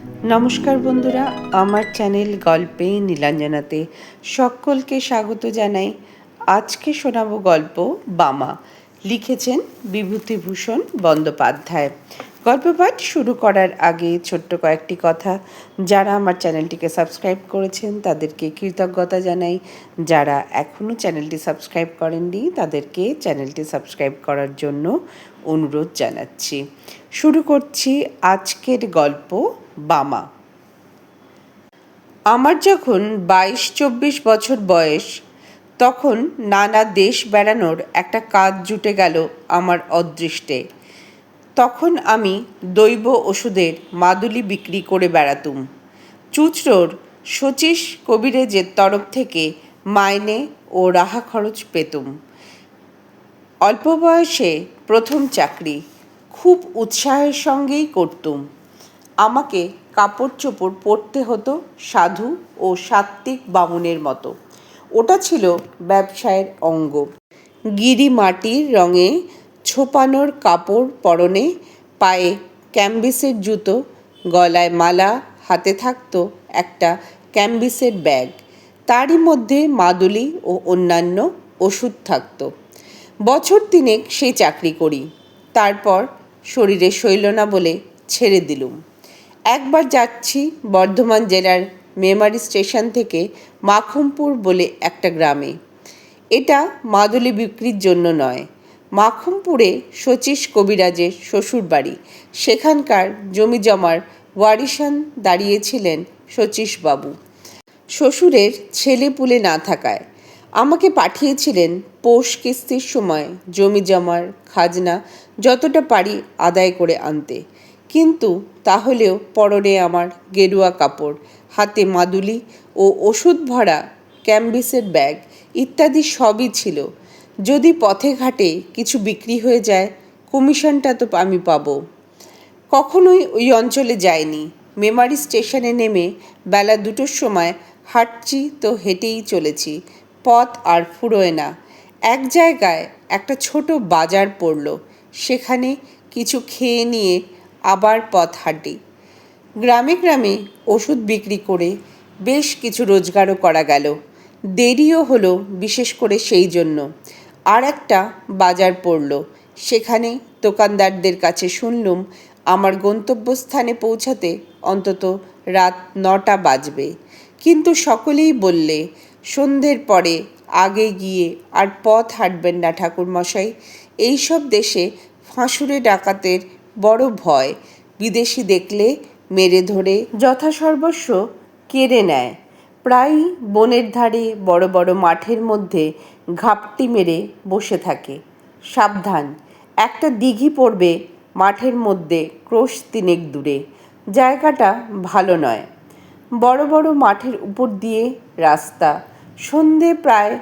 নমস্কার বন্ধুরা, আমার চ্যানেল গল্পে নীলাঞ্জনাতে সকলকে স্বাগত জানাই। আজকে শোনাবো গল্প বামা। লিখেছেন বিভূতিভূষণ বন্দ্যোপাধ্যায়। গল্প পাঠ শুরু করার আগে ছোট্ট কয়েকটি কথা। যারা আমার চ্যানেলটিকে সাবস্ক্রাইব করেছেন তাদেরকে কৃতজ্ঞতা জানাই। যারা এখনও চ্যানেলটি সাবস্ক্রাইব করেননি তাদেরকে চ্যানেলটি সাবস্ক্রাইব করার জন্য অনুরোধ জানাচ্ছি। শুরু করছি আজকের গল্প বামা। আমার যখন 22-24 বছর বয়স, তখন নানা দেশ বেড়ানোর একটা কাজ জুটে গেল আমার অদৃষ্টে। তখন আমি দৈব ওষুধের মাদুলি বিক্রি করে বেড়াতুম। চুঁচড়োর শচীশ কবিরাজের তরফ থেকে মাইনে ও রাহা খরচ পেতুম। অল্প বয়সে প্রথম চাকরি, খুব উৎসাহের সঙ্গেই করতুম। আমাকে কাপড় চোপড় পরতে হতো সাধু ও সাত্ত্বিক বামুনের মতো। ওটা ছিল ব্যবসায়ের অঙ্গ। গিরি মাটির রঙে ছোপানোর কাপড় পরনে, পায়ে ক্যাম্বিসের জুতো, গলায় মালা, হাতে থাকতো একটা ক্যাম্বিসের ব্যাগ। তারই মধ্যে মাদুলি ও অন্যান্য ওষুধ থাকতো। বছর তিনেক সেই চাকরি করি। তারপর শরীরে সইল না বলে ছেড়ে দিলুম। একবার যাচ্ছি বর্ধমান জেলার মেমারি স্টেশন থেকে মাখুমপুর বলে একটা গ্রামে। এটা মাদুলি বিক্রির জন্য নয়। মাখুমপুরে শচীশ কবিরাজের শ্বশুরবাড়ি। সেখানকার জমি জমার ওয়ারিশান দাঁড়িয়েছিলেন শচীশবাবু। শ্বশুরের ছেলে পুলে না থাকায় আমাকে পাঠিয়েছিলেন পৌষ কিস্তির সময় জমি জমার খাজনা যতটা পারি আদায় করে আনতে। কিন্তু তাহলেও পরনে আমার গেরুয়া কাপড়, হাতে মাদুলি ও ওষুধ ভরা ক্যাম্বিসের ব্যাগ ইত্যাদি সবই ছিল। যদি পথে ঘাটে কিছু বিক্রি হয়ে যায়, কমিশনটা তো আমি পাবো। কখনোই ওই অঞ্চলে যাইনি। মেমারি স্টেশনে নেমে বেলা 2টোর সময় হাঁটছি তো হেঁটেই চলেছি। পথ আর ফুরোয় না। এক জায়গায় একটা ছোট বাজার পড়ল। সেখানে কিছু খেয়ে নিয়ে আবার পথ হাঁটি। গ্রামে গ্রামে ওষুধ বিক্রি করে বেশ কিছু রোজগারও করা গেল। দেরিও হলো বিশেষ করে সেই জন্য। আর একটা বাজার পড়ল। সেখানে দোকানদারদের কাছে শুনলুম আমার গন্তব্যস্থানে পৌঁছাতে অন্তত রাত 9টা বাজবে। কিন্তু সকলেই বললে সন্ধ্যের পরে আগে গিয়ে আর পথ হাঁটবেন না ঠাকুরমশাই। এইসব দেশে ফাঁসুরে ডাকাতের বড় ভয়। বিদেশি দেখলে মেরে ধরে যথাসর্বস্ব কেড়ে নেয়। প্রায়ই বনের ধারে বড় বড় মাঠের মধ্যে ঘাপটি মেরে বসে থাকে। সাবধান, একটা দিঘি পড়বে মাঠের মধ্যে ক্রোশ 3 দূরে। জায়গাটা ভালো নয়। বড় বড় মাঠের উপর দিয়ে রাস্তা। সন্ধে প্রায়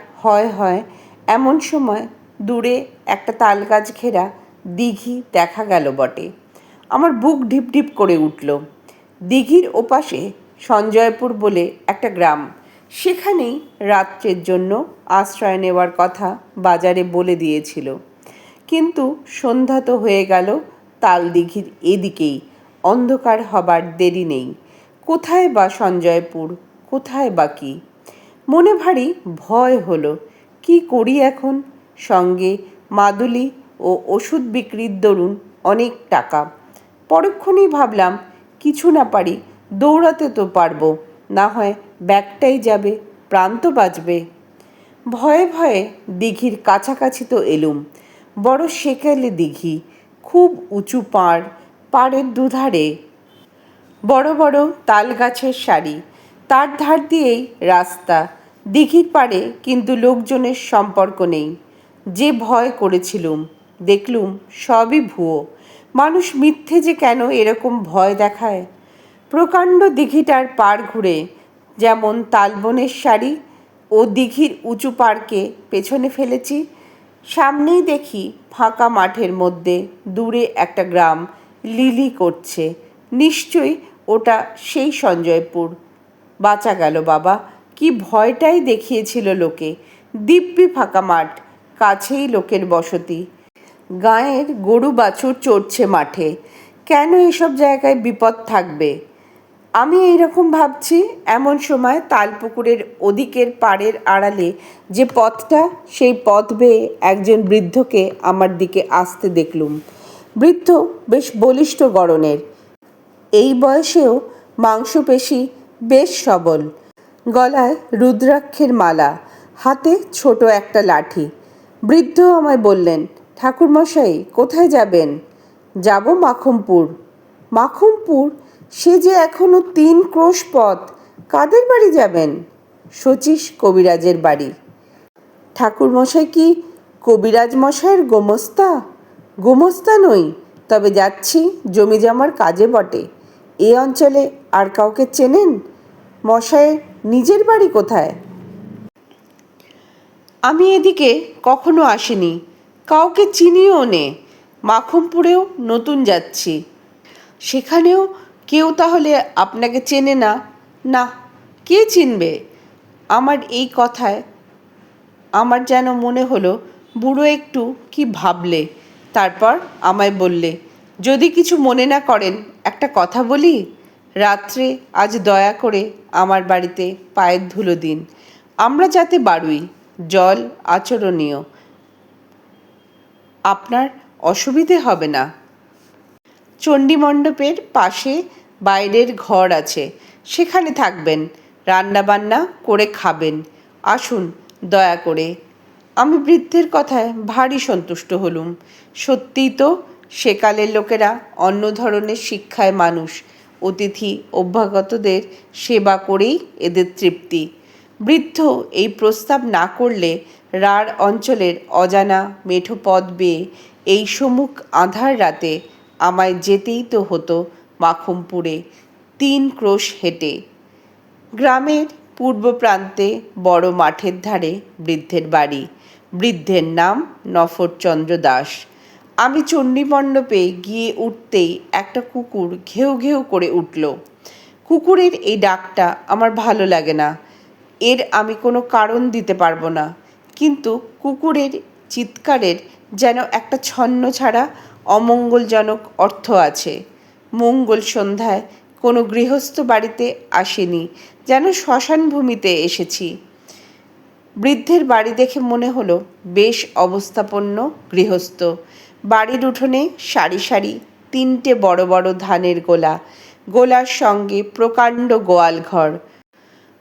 হয় এমন সময় দূরে একটা তালগাছ ঘেরা দিঘি দেখা গেল বটে। আমার বুক ঢিপ ঢিপ করে উঠল। দিঘির ওপাশে সঞ্জয়পুর বলে একটা গ্রাম। সেখানেই রাত্রের জন্য আশ্রয় নেওয়ার কথা বাজারে বলে দিয়েছিল। কিন্তু সন্ধ্যা তো হয়ে গেল। তাল দিঘির এদিকেই, অন্ধকার হবার দেরি নেই। কোথায় বা সঞ্জয়পুর, কোথায় বা কি? মনে ভারী ভয় হলো। কি করি এখন? সঙ্গে মাদুলি ও ওষুধ বিক্রির দরুন অনেক টাকা। পরক্ষণেই ভাবলাম কিছু না পারি দৌড়াতে তো পারবো, না হয় ব্যাগটাই যাবে, প্রাণ তো বাঁচবে। ভয়ে ভয়ে দিঘির কাছাকাছি তো এলুম। বড় সেকেলে দিঘি, খুব উঁচু পাড়। পাড়ের দুধারে বড় বড় তাল গাছের সারি। তার ধার দিয়েই রাস্তা। দিঘির পাড়ে কিন্তু লোকজনের সম্পর্ক নেই। যে ভয় করেছিলুম, দেখলুম সবই ভুয়ো। মানুষ মিথ্যে যে কেন এরকম ভয় দেখায়। প্রকাণ্ড দিঘিটার পাড় ঘুরে যেমন তালবনের সারি ও দিঘির উঁচু পাড়কে পেছনে ফেলেছি। সামনেই দেখি ফাঁকা মাঠের মধ্যে দূরে একটা গ্রাম লিলি করছে। নিশ্চয়ই ওটা সেই সঞ্জয়পুর। বাঁচা গেল বাবা। কি ভয়টাই দেখিয়েছিল লোকে। দিব্যি ফাঁকা মাঠ, কাছেই লোকের বসতি। গাঁয়ের গরু বাছুর চড়ছে মাঠে। কেন এসব জায়গায় বিপদ থাকবে? আমি এইরকম ভাবছি, এমন সময় তালপুকুরের ওদিকের পাড়ের আড়ালে যে পথটা, সেই পথ বেয়ে একজন বৃদ্ধকে আমার দিকে আসতে দেখলুম। বৃদ্ধ বেশ বলিষ্ঠ গড়নের, এই বয়সেও মাংসপেশি বেশ সবল, গলায় রুদ্রাক্ষের মালা, হাতে ছোট একটা লাঠি। বৃদ্ধ আমায় বললেন, ঠাকুরমশাই কোথায় যাবেন? যাব মাখমপুর। মাখমপুর? সে যে এখনো 3 ক্রোশ পথ। কাদের বাড়ি যাবেন? শচীশ কবিরাজের বাড়ি। ঠাকুরমশাই কি কবিরাজ মশাইয়ের গোমস্তা? গোমস্তা নই, তবে যাচ্ছি জমি জমার কাজে বটে। এ অঞ্চলে আর কাউকে চেনেন? মশাইয়ের নিজের বাড়ি কোথায়? আমি এদিকে কখনো আসিনি, কাউকে চিনিও নে। মাখমপুরেও নতুন যাচ্ছি। সেখানেও কেউ তাহলে আপনাকে চেনে না? না, কে চিনবে? আমার এই কথায় আমার যেন মনে হলো বুড়ো একটু কি ভাবলে। তারপর আমায় বললে, যদি কিছু মনে না করেন একটা কথা বলি। রাত্রে আজ দয়া করে আমার বাড়িতে পায়ের ধুলো দিন। আমরা যাতে বাড়ুই, জল আচরণীয়, আপনার অসুবিধে হবে না। চণ্ডীমণ্ডপের পাশে বাইরের ঘর আছে, সেখানে থাকবেন, রান্নাবান্না করে খাবেন। আসুন দয়া করে। আমি বৃদ্ধের কথায় ভারী সন্তুষ্ট হলুম। সত্যিই তো সেকালের লোকেরা অন্য ধরনের শিক্ষায় মানুষ। অতিথি অভ্যাগতদের সেবা করেই এদের তৃপ্তি। বৃদ্ধ এই প্রস্তাব না করলে রাঢ় অঞ্চলের অজানা মেঠো পথ বেয়ে এই সম্মুখ আঁধার রাতে আমায় যেতেই তো হতো মাখমপুরে 3 ক্রোশ হেঁটে। গ্রামের পূর্ব প্রান্তে বড় মাঠের ধারে বৃদ্ধের বাড়ি। বৃদ্ধের নাম নফরচন্দ্র দাস। আমি চণ্ডীমণ্ডপে গিয়ে উঠতেই একটা কুকুর ঘেউ ঘেউ করে উঠল। কুকুরের এই ডাকটা আমার ভালো লাগে না। এর আমি কোনো কারণ দিতে পারবো না, কিন্তু কুকুরের চিৎকারের যেন একটা ছন্ন ছাড়া অমঙ্গলজনক অর্থ আছে। মঙ্গল সন্ধ্যায় কোনো গৃহস্থ বাড়িতে আসেনি, যেন শ্মশান ভূমিতে এসেছি। বৃদ্ধের বাড়ি দেখে মনে হলো বেশ অবস্থাপন্ন গৃহস্থ। বাড়ির উঠোনে সারি সারি 3টে বড় বড় ধানের গোলা, গোলার সঙ্গে প্রকাণ্ড গোয়াল ঘর,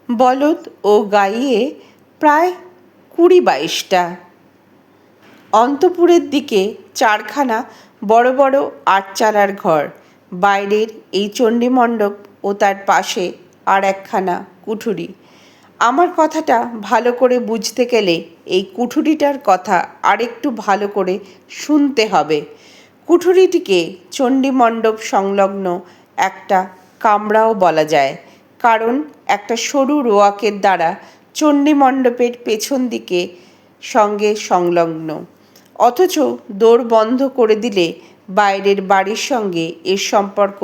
বলদ ও গাইয়ে প্রায় 20-22টা। অন্তঃপুরের দিকে 4খানা বড় বড় 8 চালার ঘর। বাইরের এই চণ্ডীমণ্ডপ ও তার পাশে আর একখানা কুঠুরি। আমার কথাটা ভালো করে বুঝতে গেলে এই কুঠুরিটার কথা আরেকটু ভালো করে শুনতে হবে। কুঠুরিটিকে চণ্ডীমণ্ডপ সংলগ্ন একটা কামরাও বলা যায়, কারণ একটা সরু রোয়াকের দ্বারা চণ্ডীমণ্ডপের পেছন দিকে সঙ্গে সংলগ্ন। অথচ দোর বন্ধ করে দিলে বাইরের বাড়ির সঙ্গে এর সম্পর্ক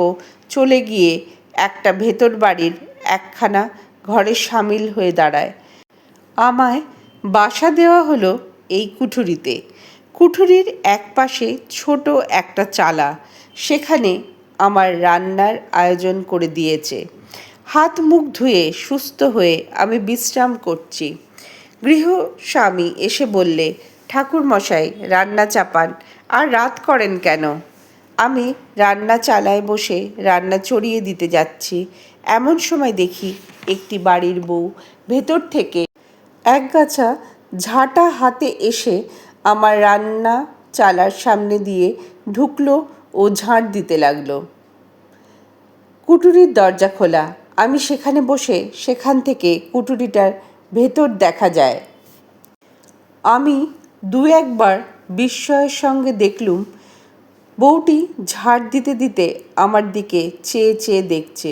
চলে গিয়ে একটা ভেতর বাড়ির একখানা ঘরে সামিল হয়ে দাঁড়ায়। আমায় বাসা দেওয়া হলো এই কুঠুরিতে। কুঠুরির একপাশে ছোট একটা চালা, সেখানে আমার রান্নার আয়োজন করে দিয়েছে। হাত মুখ ধুয়ে সুস্থ হয়ে আমি বিশ্রাম করছি। গৃহস্বামী এসে বললে, ঠাকুরমশাই রান্না চাপান, আর রাত করেন কেন? আমি রান্না চালায় বসে রান্না চড়িয়ে দিতে যাচ্ছি, এমন সময় দেখি একটি বাড়ির বউ ভেতর থেকে একগাছা ঝাঁটা হাতে এসে আমার রান্না চালার সামনে দিয়ে ঢুকলো ও ঝাঁট দিতে লাগলো। কুঠুরির দরজা খোলা, আমি সেখানে বসে সেখান থেকে কুঠুরিটার ভেতর দেখা যায়। আমি 2-1বার বিস্ময়ের সঙ্গে দেখলুম বউটি ঝাড় দিতে দিতে আমার দিকে চেয়ে চেয়ে দেখছে।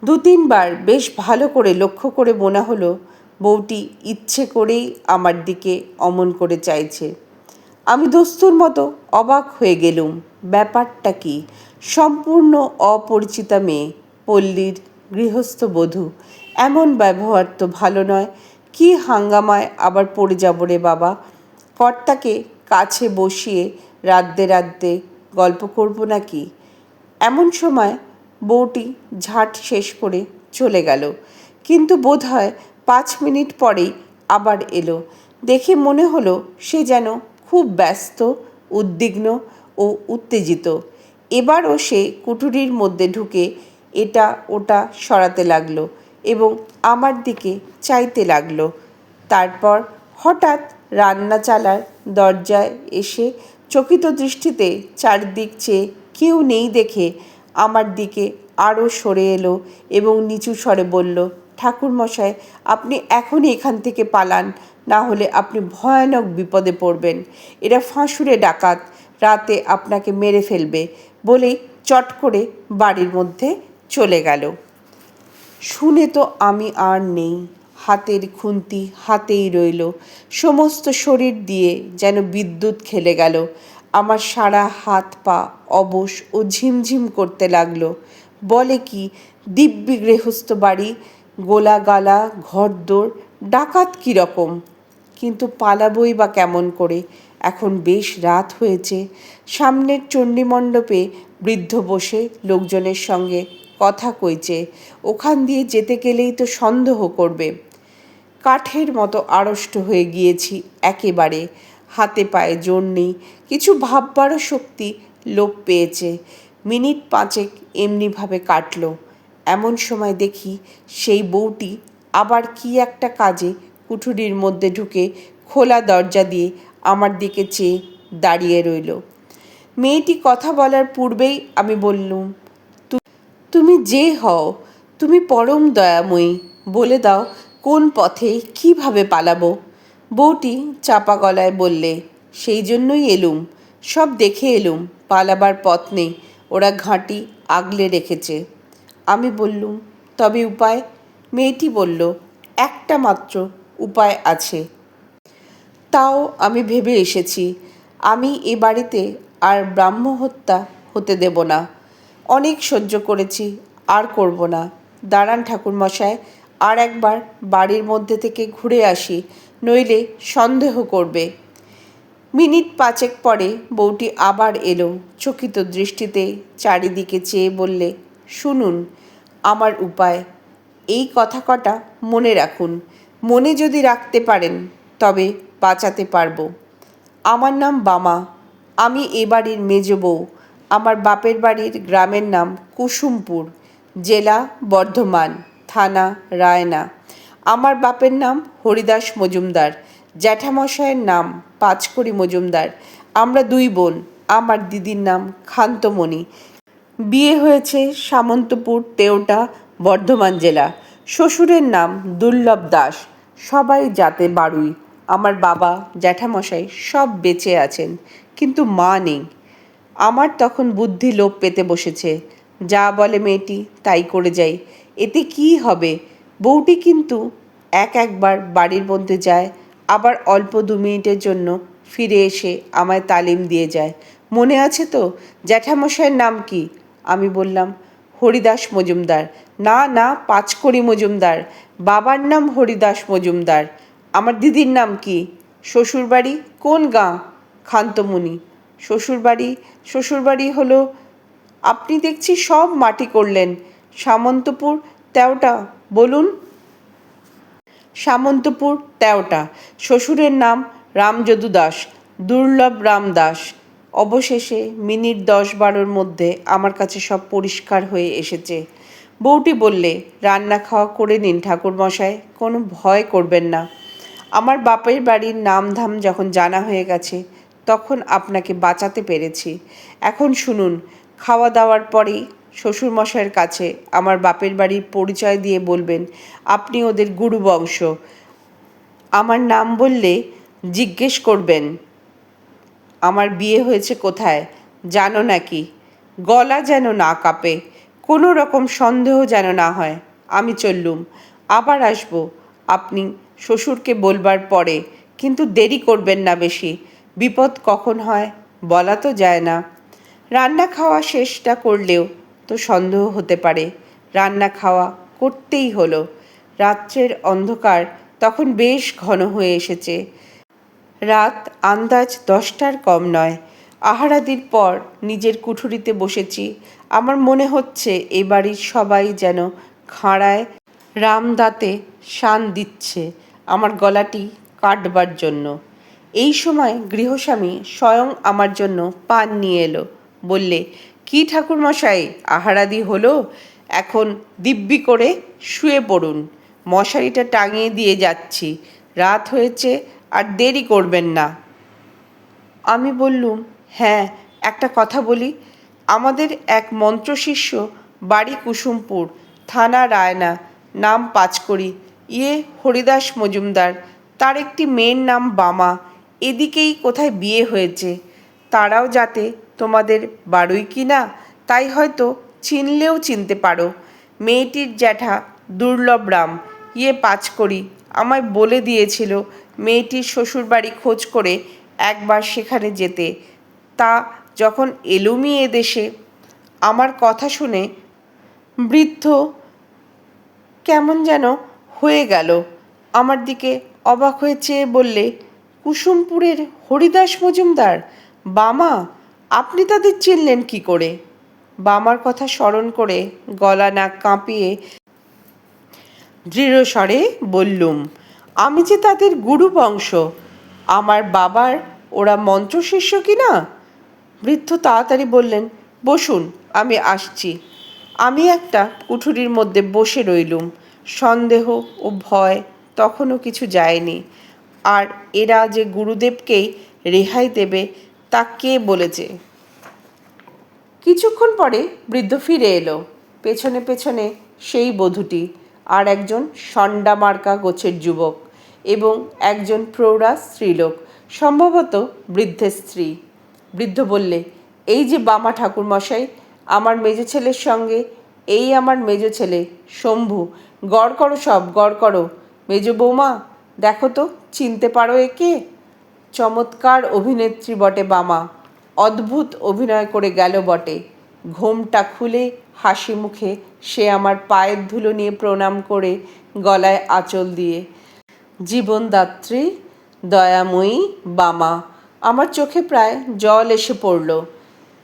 2-3বার বেশ ভালো করে লক্ষ্য করে মনে হলো বউটি ইচ্ছে করেই আমার দিকে অমন করে চাইছে। আমি দস্তুর মতো অবাক হয়ে গেলুম, ব্যাপারটা কি? সম্পূর্ণ অপরিচিতা মেয়ে, পল্লীর গৃহস্থ বধূ, এমন ব্যবহার তো ভালো নয়। কি হাঙ্গামায় আবার পড়ে যাব রে বাবা! কর্তাকে কাছে বসিয়ে রাঁধতে রাঁধতে গল্প করব নাকি? এমন সময় বউটি ঝাঁট শেষ করে চলে গেল, কিন্তু বোধহয় 5 মিনিট পরেই আবার এলো। দেখে মনে হলো সে যেন খুব ব্যস্ত, উদ্বিগ্ন ও উত্তেজিত। এবারও সে কুঠুরির মধ্যে ঢুকে এটা ওটা সরাতে লাগলো এবং আমার দিকে চাইতে লাগলো। তারপর হঠাৎ রান্নাচালার দরজায় এসে চকিত দৃষ্টিতে চারদিক চেয়ে কেউ নেই দেখে আমার দিকে আরও সরে এলো এবং নিচু স্বরে বলল, ঠাকুরমশাই, আপনি এখনই এখান থেকে পালান, না হলে আপনি ভয়ানক বিপদে পড়বেন। এরা ফাঁসুড়ে ডাকাত, রাতে আপনাকে মেরে ফেলবে। বলেই চট করে বাড়ির মধ্যে চলে গেল। শুনে তো আমি আর নেই। হাতের খুন্তি হাতেই রইল। সমস্ত শরীর দিয়ে যেন বিদ্যুৎ খেলে গেল। আমার সারা হাত পা অবশ ও ঝিমঝিম করতে লাগলো। বলে কি, দিব্যি গৃহস্থ বাড়ি, গোলাগালা, ঘরদোর, ডাকাত কীরকম! কিন্তু পালাবই বা কেমন করে? এখন বেশ রাত হয়েছে। সামনের চণ্ডীমণ্ডপে বৃদ্ধ বসে লোকজনের সঙ্গে কথা কইছে। ওখান দিয়ে যেতে গেলেই তো সন্দেহ করবে। কাঠের মতো আড়ষ্ট হয়ে গিয়েছি একেবারে। হাতে পায়ে জোর নেই, কিছু ভাববারও শক্তি লোপ পেয়েছে। মিনিট 5 এমনিভাবে কাটল। এমন সময় দেখি সেই বউটি আবার কি একটা কাজে কুঠুরির মধ্যে ঢুকে খোলা দরজা দিয়ে আমার দিকে চেয়ে দাঁড়িয়ে রইল। মেয়েটি কথা বলার পূর্বেই আমি বললুম, তুমি যে হও, তুমি পরম দয়াময়ী, বলে দাও কোন পথে কিভাবে পালাবো। বউটি চাপা গলায় বললে, সেই জন্যই এলুম, সব দেখে এলুম, পালাবার পথ নেই, ওরা ঘাঁটি আগলে রেখেছে। আমি বললুম, তবে উপায়? মেয়েটি বলল, একটা মাত্র উপায় আছে। তাও আমি ভেবে এসেছি। আমি এ বাড়িতে আর ব্রাহ্মহত্যা হতে দেব না। অনেক সহ্য করেছি, আর করব না। দাঁড়ান ঠাকুরমশাই, আর একবার বাড়ির মধ্যে থেকে ঘুরে আসি, নইলে সন্দেহ করবে। মিনিট 5 পরে বউটি আবার এলো। চকিত দৃষ্টিতে চারিদিকে চেয়ে বললে, শুনুন আমার উপায়। এই কথা কটা মনে রাখুন। মনে যদি রাখতে পারেন তবে বাঁচাতে পারবো। আমার নাম বামা। আমি এ বাড়ির মেজ বউ। আমার বাপের বাড়ির গ্রামের নাম কুসুমপুর, জেলা বর্ধমান, থানা রায়না। আমার বাপের নাম হরিদাস মজুমদার, জ্যাঠামশায়ের নাম পাঁচকড়ি মজুমদার। আমরা 2 বোন। আমার দিদির নাম খান্তমণি। বিয়ে হয়েছে সামন্তপুর, তেওটা, বর্ধমান জেলা। শ্বশুরের নাম দুর্লভ দাস। সবাই জাতে বাড়ুই। আমার বাবা, জ্যাঠামশাই সব বেঁচে আছেন, কিন্তু মা নেই। আমার তখন বুদ্ধি লোপ পেতে বসেছে। যা বলে মেয়েটি তাই করে যাই। এতে কি হবে? বউটি কিন্তু একবার বাড়ির মধ্যে যায়, আবার অল্প 2 মিনিটের জন্য ফিরে এসে আমায় তালিম দিয়ে যায়। মনে আছে তো? জ্যাঠামশাইয়ের নাম কি? আমি বললাম, হরিদাস মজুমদার। না না, পাঁচকড়ি মজুমদার। বাবার নাম হরিদাস মজুমদার। আমার দিদির নাম কি? শ্বশুরবাড়ি কোন গাঁ? খান্তমণি। শ্বশুরবাড়ি হলো, আপনি দেখছি সব মাটি করলেন। সামন্তপুর, তেওটা বলুন। সামন্তপুর, তেওটা। শ্বশুরের নাম রামযদু দাস, দুর্লভ রাম দাস। অবশেষে মিনিট 10-12 মধ্যে আমার কাছে সব পরিষ্কার হয়ে এসেছে। বউটি বললে, রান্না খাওয়া করে নিন ঠাকুরমশাই, কোনো ভয় করবেন না। আমার বাপের বাড়ির নামধাম যখন জানা হয়ে গেছে তখন আপনাকে বাঁচাতে পেরেছি। এখন শুনুন, খাওয়া দাওয়ার পরেই শ্বশুরমশাইয়ের কাছে আমার বাপের বাড়ির পরিচয় দিয়ে বলবেন আপনি ওদের গুরুবংশ। আমার নাম বললে জিজ্ঞেস করবেন আমার বিয়ে হয়েছে কোথায়, জানো নাকি? গলা যেন না কাঁপে, কোনো রকম সন্দেহ যেন না হয়। আমি চললুম, আবার আসবো আপনি শ্বশুরকে বলবার পরে, কিন্তু দেরি করবেন না বেশি। বিপদ কখন হয় বলা তো যায় না। রান্না খাওয়া শেষটা করলেও তো সন্দেহ হতে পারে। রান্না খাওয়া করতেই হলো। রাত্রের অন্ধকার তখন বেশ ঘন হয়ে এসেছে। রাত আন্দাজ 10টার কম নয়। আহারাদির পর নিজের কুঠুরিতে বসেছি আমার মনে হচ্ছে এ বাড়ির সবাই যেন খাঁড়ায় রামদাতে শান দিচ্ছে আমার গলাটি কাটবার জন্য। এই সময় গৃহস্বামী স্বয়ং আমার জন্য পান নিয়ে এলো। বললে, কি ঠাকুরমশাই, আহারাদি হলো? এখন দিব্যি করে শুয়ে পড়ুন, মশারিটা টাঙিয়ে দিয়ে যাচ্ছি, রাত হয়েছে, আর দেরি করবেন না। আমি বললুম, হ্যাঁ, একটা কথা বলি। আমাদের এক মন্ত্রশিষ্য, বাড়ি কুসুমপুর, থানা রায়না, নাম পাঁচকড়ি, হরিদাস মজুমদার, তার একটি মেয়ের নাম বামা, এদিকেই কোথায় বিয়ে হয়েছে। তারাও যাতে তোমাদের বাড়ুই কি না, তাই হয়তো চিনলেও চিনতে পারো। মেয়েটির জ্যাঠা দুর্লভ রাম, পাঁচকড়ি, আমায় বলে দিয়েছিল মেয়েটির শ্বশুরবাড়ি খোঁজ করে একবার সেখানে যেতে। তা যখন এলুমি এদেশে, আমার কথা শুনে বৃদ্ধ কেমন যেন হয়ে গেল। আমার দিকে অবাক হয়ে চেয়ে বললে, কুসুমপুরের হরিদাস মজুমদার, বামা, আপনি তাদের চিনলেন কি করে? বামার কথা স্মরণ করে গলা নাক কাঁপিয়ে দৃঢ়স্বরে বললুম, আমি যে তাদের গুরু বংশ, আমার বাবার ওরা মন্ত্রশিষ্য কি না। বৃদ্ধ তাড়াতাড়ি বললেন, বসুন, আমি আসছি। আমি একটা কুঠুরির মধ্যে বসে রইলুম। সন্দেহ ও ভয় তখনও কিছু যায়নি। আর এরা যে গুরুদেবকেই রেহাই দেবে তা কে বলেছে? কিছুক্ষণ পরে বৃদ্ধ ফিরে এলো। পেছনে পেছনে সেই বধূটি, আর একজন ষণ্ডা মার্কা গোছের যুবক এবং একজন প্রৌঢ়া স্ত্রীলোক, সম্ভবত বৃদ্ধের স্ত্রী। বৃদ্ধ বললে, এই যে বামা ঠাকুরমশাই, আমার মেজ ছেলের সঙ্গে এই আমার মেজ ছেলে শম্ভু। গড় করো, সব গড় করো। মেজ বৌমা, দেখো তো, চিনতে পারো একে? চমৎকার অভিনেত্রী বটে বামা, অদ্ভুত অভিনয় করে গেল বটে। ঘোমটা খুলে হাসি মুখে সে আমার পায়ের ধুলো নিয়ে প্রণাম করে গলায় আঁচল দিয়ে, জীবনদাত্রী দয়াময়ী বামা। আমার চোখে প্রায় জল এসে পড়ল।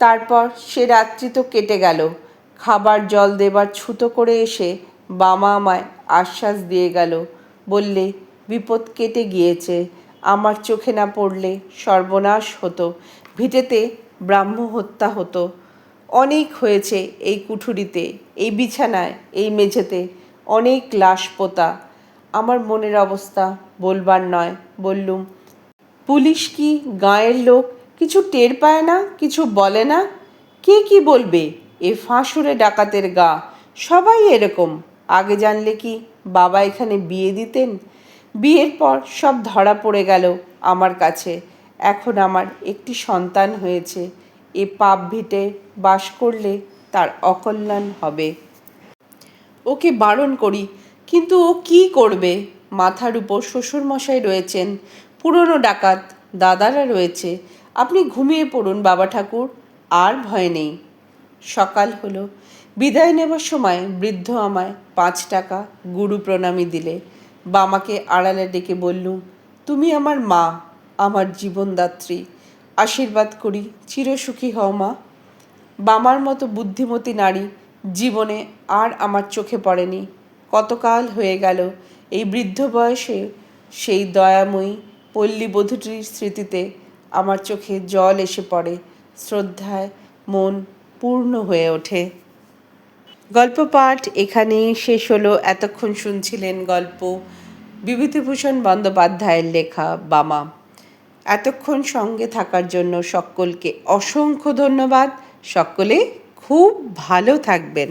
তারপর সে রাত্রি তো কেটে গেল। খাবার জল দেবার ছুতো করে এসে বামা আমায় আশ্বাস দিয়ে গেল। বললে, বিপদ কেটে গিয়েছে, আমার চোখে না পড়লে সর্বনাশ হতো, ভিটেতে ব্রাহ্ম হত্যা হতো। অনেক হয়েছে এই কুঠুরিতে, এই বিছানায়, এই মেঝেতে, অনেক লাশ পোতা। আমার মনের অবস্থা বলবার নয়। বললুম, পুলিশ কি গাঁয়ের লোক কিছু টের পায় না, কিছু বলে না? কে কি বলবে? এ ফাঁসুরে ডাকাতের গা, সবাই এরকম। আগে জানলে কি বাবা এখানে বিয়ে দিতেন? বিয়ের পর সব ধরা পড়ে গেল আমার কাছে। এখন আমার একটি সন্তান হয়েছে। এ পাপ ভিটে বাস করলে তার অকল্যাণ হবে। ওকে বারণ করি, কিন্তু ও কি করবে? মাথার উপর শ্বশুরমশাই রয়েছেন, পুরনো ডাকাত দাদারা রয়েছে। আপনি ঘুমিয়ে পড়ুন বাবা ঠাকুর, আর ভয় নেই। সকাল হলো। বিদায় নেবার সময় বৃদ্ধ আমায় 5 টাকা গুরু প্রণামী দিলে। বামাকে আড়ালে ডেকে বললুম, তুমি আমার মা, আমার জীবনদাত্রী। আশীর্বাদ করি, চিরসুখী হও মা। বামার মতো বুদ্ধিমতী নারী জীবনে আর আমার চোখে পড়েনি। কতকাল হয়ে গেল এই বৃদ্ধ বয়সে সেই দয়াময়ী পল্লীবধূটির স্মৃতিতে আমার চোখে জল এসে পড়ে, শ্রদ্ধায় মন পূর্ণ হয়ে ওঠে। গল্প পাঠ এখানেই শেষ হলো। এতক্ষণ শুনছিলেন গল্প বিভূতিভূষণ বন্দ্যোপাধ্যায়ের লেখা বামা। এতক্ষণ সঙ্গে থাকার জন্য সকলকে অসংখ্য ধন্যবাদ। সকলে খুব ভালো থাকবেন।